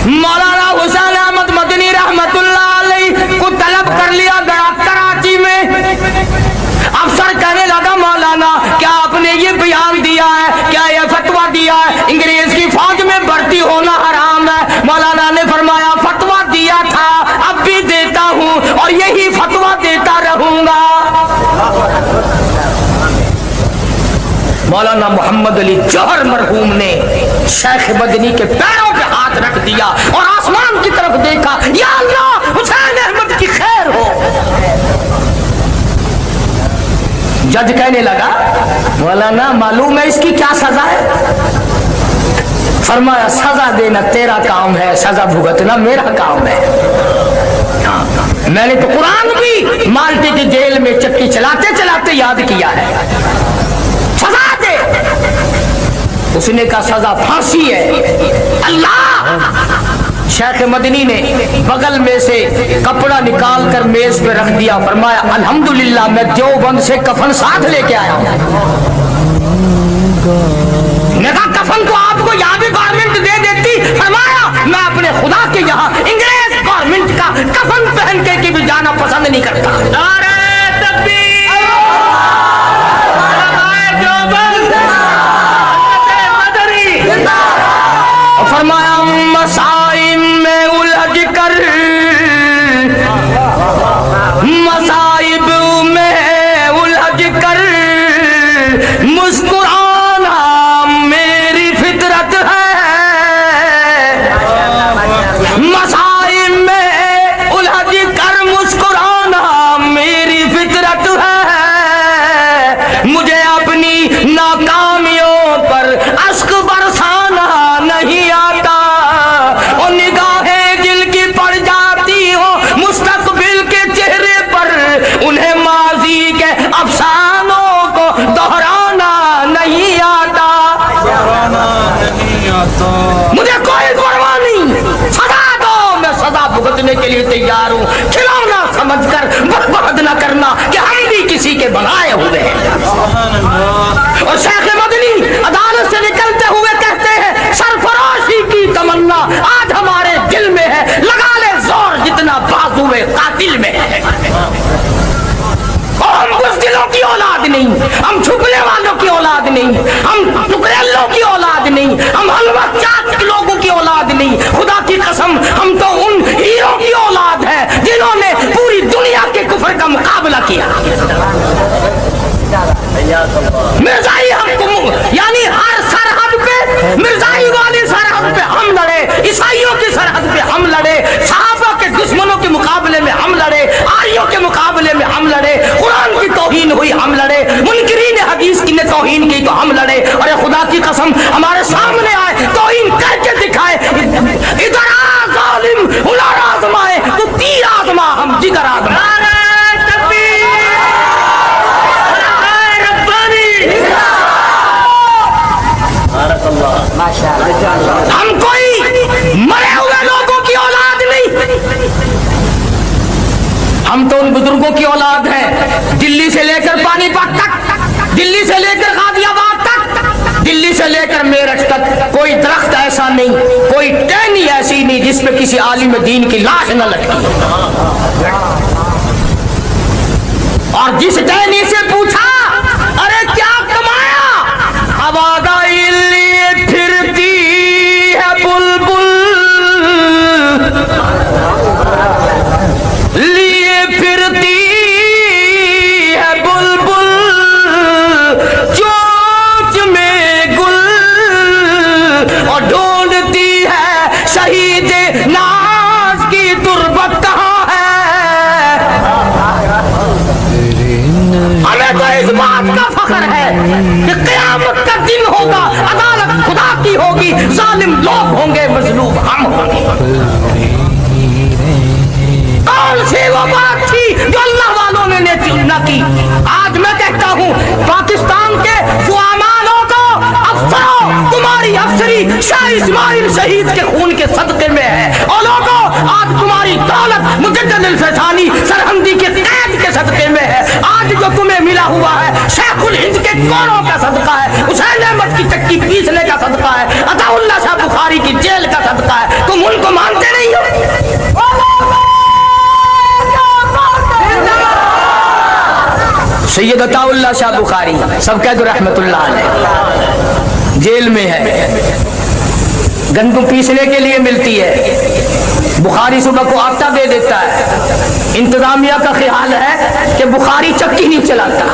मौलाना हुसैन अहमद मदनी रहमतुल्लाह अलैह को तलब कर लिया गया कराची में। अफसर कहने लगा मौलाना क्या आपने ये बयान दिया है, क्या ये फतवा दिया है अंग्रेज की फौज में भर्ती होना हराम है? मौलाना ने फरमाया फतवा दिया था, अब भी देता हूँ और यही फतवा देता रहूंगा। मौलाना मोहम्मद अली जौहर मरहूम ने शेख मदनी के पैरों पे हाथ रख दिया और आसमान की तरफ देखा, या अल्लाह हुसैन अहमद की खैर हो। जज कहने लगा मौलाना मालूम है इसकी क्या सजा है? फरमाया सजा देना तेरा काम है, सजा भुगतना मेरा काम है। मैंने तो कुरान भी माल्टे की जेल में चक्की चलाते चलाते याद किया है। सजा दे। उसने कहा सजा फांसी है। अल्लाह। शेख मदनी ने बगल में से कपड़ा निकाल कर मेज पे रख दिया, फरमाया अल्हम्दुलिल्लाह मैं देवबंद से कफन साथ लेके आया हूं। कहा कफन को आपको यहाँ भी गारमेंट दे देती, फरमाया मैं अपने खुदा के यहाँ इंग्रेज गारमेंट का कफन पहन के भी जाना पसंद नहीं करता। नारे तकबीर। मदनी फरमाया मसाइब में उलझ कर, मसाइब में उलझ कर मुस्कुराना मेरी फितरत है। मसाइब में उलझ कर मुस्कुराना मेरी फितरत है। मुझे अपनी नाकामियों पर अश्क बरसाना नहीं आता, और निगाहें जिनकी पड़ जाती हो मुस्तकबिल के चेहरे पर, उन्हें माजी के अफसानों को दोहराना नहीं आता। मुझे कोई परवाह नहीं, सजा दो, मैं सजा भुगतने के लिए तैयार हूँ। खिलौना समझकर बर्बाद न करना कि हम भी किसी के बनाए हुए हैं। और शेख मदनी अदालत से निकलते हुए कहते हैं, सरफरोशी की तमन्ना आज हमारे दिल में है, लगा ले जोर जितना बाजुए कातिल में है। और हम बुज़दिलों की औलाद नहीं, हम छुपने वालों की औलाद नहीं, हम टुकड़ेलों की औलाद नहीं, हम हलवा चाट लोगों की औलाद नहीं। खुदा की कसम, हम तो उन हीरो की औलाद है जिन्होंने पूरी दुनिया के कुफर का मुकाबला किया। मिर्जाई हमको, यानी हर सरहद पे, मिर्जाई वाली सरहद पे हम लड़े, ईसाइयों की सरहद पे हम लड़े, सहाबा के दुश्मनों के मुकाबले में हम लड़े, आरियों के मुकाबले में हम लड़े, कुरान की तौहीन हुई हम लड़े, मुनकिरीन हदीस की ने तौहीन की तो हम लड़े। अरे खुदा की कसम, हमारे सामने आए तौहीन करके दिखाए, इधर आ जालिम, उधर आजमाए तो तीर आजमा, हम जिगर आजमा। हम कोई मरे हुए लोगों की औलाद नहीं, हम तो उन बुजुर्गों की औलाद हैं, दिल्ली से लेकर पानीपत तक, दिल्ली से लेकर गाजियाबाद तक, दिल्ली से लेकर मेरठ तक कोई दरख्त ऐसा नहीं, कोई टहनी ऐसी नहीं जिसमें किसी आलिम दीन की लाश न लटकी। और जिस टहनी से पूछा, अरे क्या कमाया, आवाज आई, फिरती है बुलबुल, लिए फिरती है बुलबुल, चोंच में गुल, और ढूंढती है शहीद नाज की तुरबत कहाँ है। हमें तो इस बात का फख्र है कि क़यामत का दिन होगा, अदालत खुदा की होगी, जालिम लोग होंगे, मजलूम हम होंगे। कौन सी वो बात थी जो अल्लाह वालों ने न की। आज मैं कहता हूँ, पाकिस्तान के जुआमानों को, अफसरों, तुम्हारी अफसरी शाह इस्माइल शहीद के खून के सदक़े में है, और लोगों आज तुम्हारी दौलत मुजद्दिद अल-फैज़ानी सरहंदी के कैद के सदक़े में है। आज जो तुम्हें मिला हुआ है शेखुल हिंद के कोड़ों का सदका है, हुसैन अहमद की चक्की पीसने का सदका है, अताउल्लाह शाह बुखारी की जेल का सदका है। तुम उनको मानते नहीं हो। सैयद अताउल्लाह शाह बुखारी, सब कह दो रहमतुल्लाह अलैह, जेल में है, गंदम पीसने के लिए मिलती है, बुखारी सुबह को आटा दे देता है। इंतजामिया का ख्याल है कि बुखारी चक्की नहीं चलाता।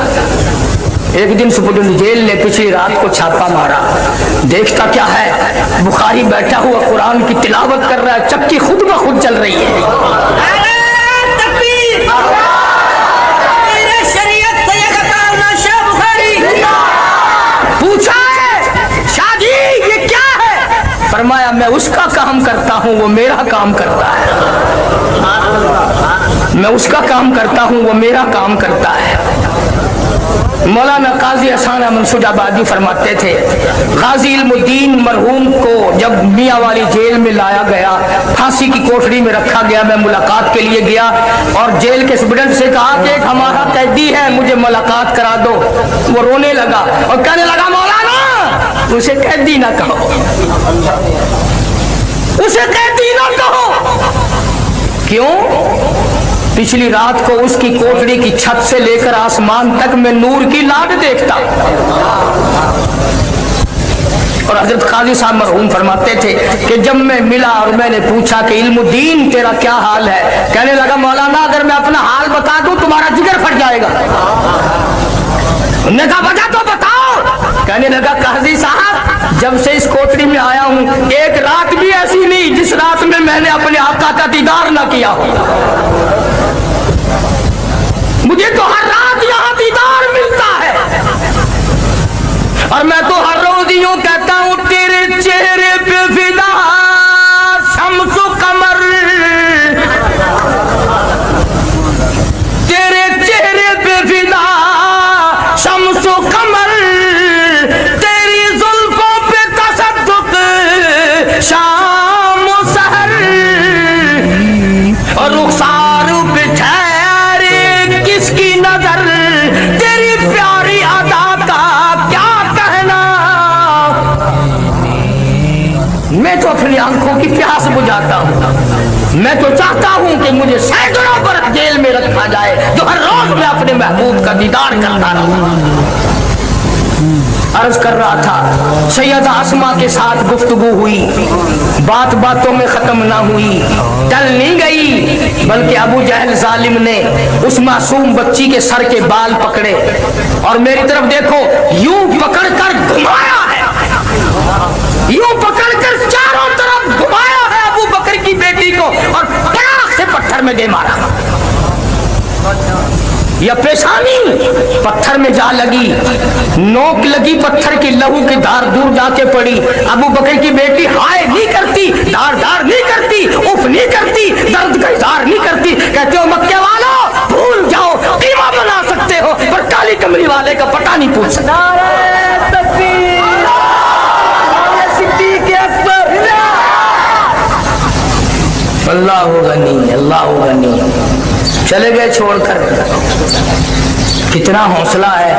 एक दिन सुपरडेंट जेल ने पिछली रात को छापा मारा, देखता क्या है, बुखारी बैठा हुआ कुरान की तिलावत कर रहा है, चक्की खुद ब खुद चल रही है। पूछा है, शाह जी ये क्या है? फरमाया, मैं उसका काम करता हूँ, वो मेरा काम करता है। मैं उसका काम करता हूँ, वो मेरा काम करता है। मौलाना काजी हसन मंसूर आबादी फरमाते थे, गाजी इल्मुद्दीन मरहूम को जब मियाँ वाली जेल में लाया गया, फांसी की कोठरी में रखा गया, मैं मुलाकात के लिए गया और जेल के सुपरडेंट से कहा कि एक हमारा कैदी है, मुझे मुलाकात करा दो। वो रोने लगा और कहने लगा, मौलाना उसे कैदी ना कहो, उसे कैदी ना कहो। क्यों? पिछली रात को उसकी कोठरी की छत से लेकर आसमान तक मैं नूर की लाट देखता। اور حضرت قاضی صاحب مرحوم فرماتے تھے کہ جب میں ملا اور میں نے پوچھا کہ علم الدین تیرا کیا حال ہے، کہنے لگا مولانا اگر میں اپنا حال بتا دوں تمہارا جگر پھٹ جائے گا۔ انہوں نے کہا وجہ تو بتاؤ۔ کہنے لگا قاضی صاحب جب سے اس کوٹری میں آیا ہوں ایک رات بھی ایسی نہیں جس رات میں میں نے اپنے آقا کا دیدار نہ کیا ہو۔ مجھے تو ہر رات یہاں دیدار ملتا ہے، اور میں تو ہر روز یوں کہتا ہوں تیرے چہرے پہ فدا شمس و قمر، تیرے چہرے پہ فدا شمس و قمر، تیری زلفوں پہ تصدق شام و سحر، اور رخسار پہ ٹھہرے کس کی نظر، تیری پیاری ادا کا کیا کہنا۔ میں تو اپنی آنکھوں کی پیاس بجھاتا ہوں، میں تو چاہتا ہوں کہ مجھے سینکڑوں برس جیل میں رکھا جائے جو ہر روز میں اپنے محبوب کا دیدار کرتا رہا۔ عرض کر رہا تھا سیدہ اسماء کے ساتھ گفتگو ہوئی، بات باتوں میں ختم نہ ہوئی، ٹل نہیں گئی، بلکہ ابو جہل ظالم نے اس معصوم بچی کے سر کے بال پکڑے اور میری طرف دیکھو یوں پکڑ کر گھمایا ہے، یوں پکڑ کر چاروں طرف گھمایا ہے ابو بکر کی بیٹی کو، اور پڑاخ سے پتھر میں دے مارا۔ یا پیشانی پتھر میں جا لگی، نوک لگی پتھر کی، لہو کی دھار دور جا کے پڑی۔ ابو بکر کی بیٹی ہائے نہیں کرتی، دھار دھار نہیں کرتی، اف نہیں کرتی، درد کا اظہار نہیں کرتی، کہتے ہو مکے والو بھول جاؤ قیمہ بنا سکتے ہو پر کالی کمری والے کا پتہ نہیں پوچھ سکتے۔ اللہ غنی اللہ غنی۔ چلے گئے چھوڑ کر، کتنا حوصلہ ہے۔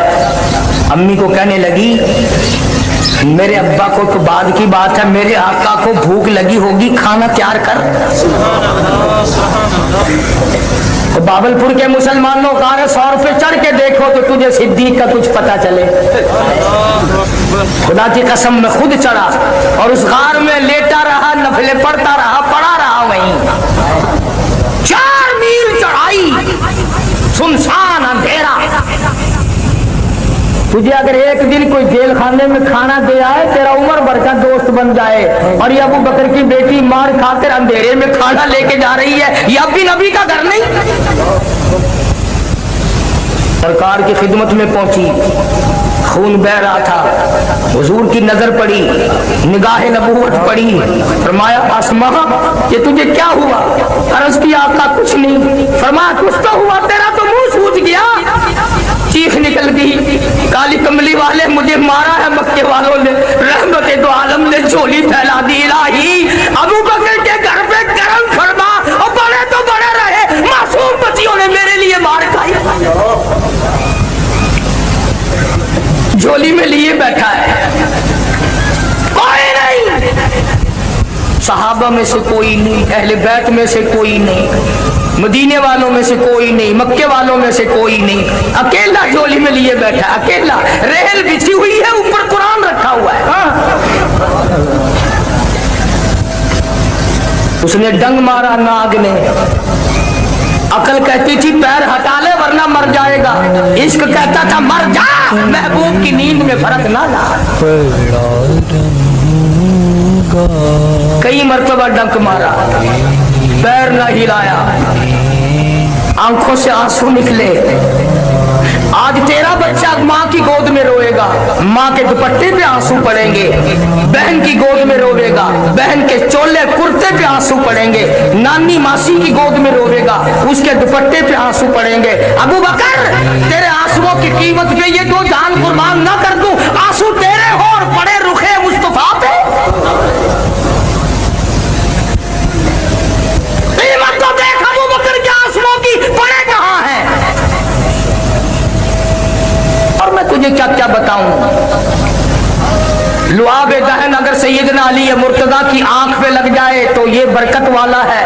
امی کو کہنے لگی میرے ابا کو تو بعد کی بات ہے، میرے آقا کو بھوک لگی ہوگی، کھانا تیار کر۔ تو باول پور کے مسلمانوں کا 100 روپے چڑھ کے دیکھو تو تجھے صدیق کا کچھ پتا چلے۔ خدا کی قسم میں خود چڑھا اور اس غار میں لیٹا رہا، نفلیں پڑھتا رہا، پڑھا رہا وہیں۔ 4 میل چڑھائی، سنسان اندھیرا۔ تجھے اگر ایک دن کوئی جیل خانے میں کھانا دے آئے تیرا عمر بھر کا دوست بن جائے، اور یہ ابو بکر کی بیٹی مار کھا کر اندھیرے میں کھانا لے کے جا رہی ہے، یہ اب بھی نبی کا گھر نہیں۔ سرکار کی خدمت میں پہنچی، خون بہ رہا تھا، حضور کی نظر پڑی، نگاہ نبوت پڑی، فرمایا اسماء یہ تجھے کیا ہوا؟ عرض کیا آقا کچھ نہیں۔ فرمایا کچھ تو ہوا، تیرا تو منہ سوج گیا۔ چیخ نکل گئی کالی کملی والے مجھے مارا ہے مکے والوں نے، رحمت دو عالم نے جھولی پھیلا دی۔ الہی ابو بکر کے گھر پہ کرم فرما، اور بڑے تو بڑے رہے، معصوم بچیوں نے میرے لیے مار کھائی۔ جھولی میں لیے بیٹھا ہے، کوئی نہیں، صحابہ میں سے کوئی نہیں، اہل بیت میں سے کوئی نہیں، مدینے والوں میں سے کوئی نہیں، مکے والوں میں سے کوئی نہیں، اکیلا جھولی میں لیے بیٹھا ہے، اکیلا، ریل بچھی ہوئی ہے، اوپر قرآن رکھا ہوا ہے۔ اس نے ڈنگ مارا ناگ نے، عقل کہتی تھی پیر ہٹا لے ورنہ مر جائے گا، عشق کہتا تھا مر جا، محبوب کی نیند میں فرق نہ لا۔ کئی مرتبہ ڈنک مارا، پیر نہ ہلایا، آنکھوں سے آنسو نکلے۔ آج تیرا بچہ ماں کی گود میں روئے گا، ماں کے دوپٹے پہ آنسو پڑیں گے، بہن کی گود میں روئے گا، بہن کے چولے کرتے پہ آنسو پڑیں گے، نانی ماسی کی گود میں روئے گا، اس کے دوپٹے پہ آنسو پڑیں گے۔ ابو بکر تیرے آنسوؤں کی قیمت پہ یہ 2 جان قربان نہ کر دوں، آنسو تیرے ہو اور پڑے رخے مصطفیٰ پہ۔ قیمت تو دیکھ ابو بکر کے آنسوؤں کی، پڑے کہاں ہیں؟ اور میں تجھے کیا کیا بتاؤں۔ لعاب دہن اگر سیدنا علی مرتضیٰ کی آنکھ پہ لگ جائے تو یہ برکت والا ہے،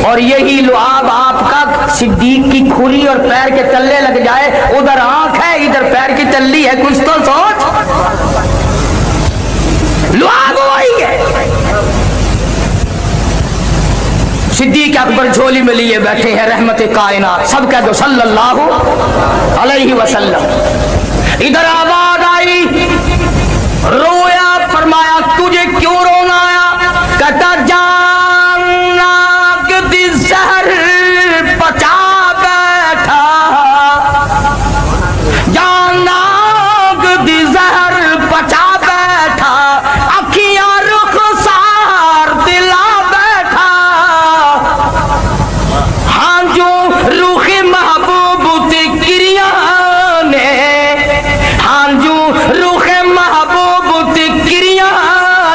اور یہی لعاب آپ کا صدیق کی کھوری اور پیر کے تلے لگ جائے، ادھر آنکھ ہے ادھر پیر کی تلی ہے، کچھ تو سوچ۔ सिद्दीक अकबर झोली में लिए बैठे हैं रहमत कायनात, सब कह दो सल्लल्लाहु अलैहि वसल्लम। इधर आवाज आई, रोया, फरमाया तुझे क्यों रोना आया? कहता जाना कि जहर पचा बैठा, जाना कि जहर पचा बैठा, अखियां रुखसार दिला बैठा, हाँ जो रूह महबूब तिक्रिया ने, हाँ जो रूह महबूब तिक्रिया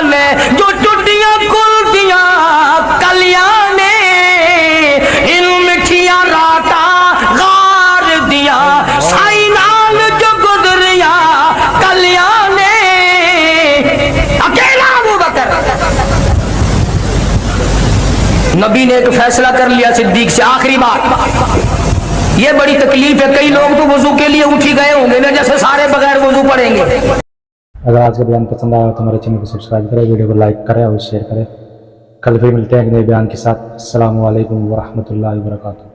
ने, जो टुटियां कुलतियां कलियां ने, इन मिठिया राता गार दिया, साई नाल जो गुजरिया कलियां ने, अकेला अबू बकर। नबी ने एक फैसला कर लिया सिद्दीक से, आखिरी बात, ये बड़ी तकलीफ है, कई लोग तो वजू के लिए उठ ही गए होंगे ना, जैसे सारे बगैर वजू पड़ेंगे। अगर आज का बयान पसंद आया तो हमारे चैनल को सब्सक्राइब करें, वीडियो को लाइक करें और शेयर करें। कल फिर मिलते हैं एक नए बयान के साथ। अस्सलामु अलैकुम वरहमतुल्लाहि वबरकातुहू।